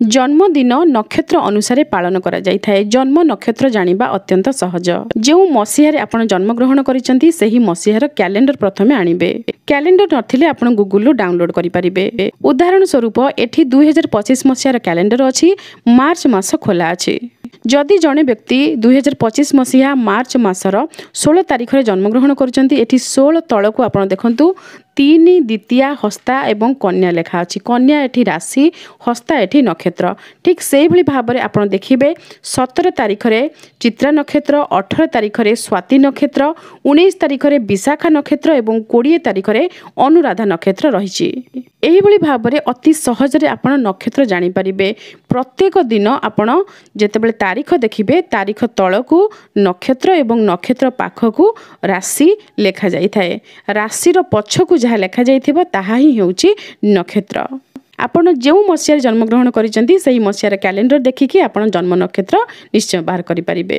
जन्मदिन नक्षत्र अनुसार पालन करा जाय थाए। जन्म नक्षत्र जानिबा अत्यंत सहज। जो मसीह रे आपण जन्मग्रहण करिसेंती सेही मसीहार कैलेंडर प्रथमे आनिबे। कैलेंडर नथिले आपण गूगल रो डाउनलोड करि परिबे। उदाहरण स्वरूप एठी 2025 मसीहार कैलेंडर अछि। मार्च मास खोला अछि। जदि जड़े व्यक्ति 2025 मसीहा मार्च मासर 16 तारिख रे जन्मग्रहण करिसेंती एठी 16 तळ को आपण देखंतु 3 द्वितीया हस्ता एवं कन्या लेखा अछि। कन्या एठी राशि, हस्ता एठी नक्षत्र। ठीक सेही भली भाबरे आपण देखिबे 17 तारिख रे चित्रा नक्षत्र, 18 तारिख रे स्वाति नक्षत्र, 19 तारिख रे विशाखा नक्षत्र एवं 20 तारिख रे अनुराधा नक्षत्र रहिछि। एही भली भाबरे अति सहज रे आपण नक्षत्र जानि परिबे। प्रत्येक दिन आपण जेतेबेले तारीख देखिबे तारीख तळकू नक्षत्र एवं नक्षत्र पाखकू राशि लेखा जाई थाए। राशि रो पछकू जहा लेखा जाइथिबो ताहा ही हेउची नक्षत्र। आपण जेउ मसिया जन्मग्रहण करिसेंती सेही मसियार कैलेंडर देखिकी आपण जन्म नक्षत्र निश्चय बाहर करि परिबे।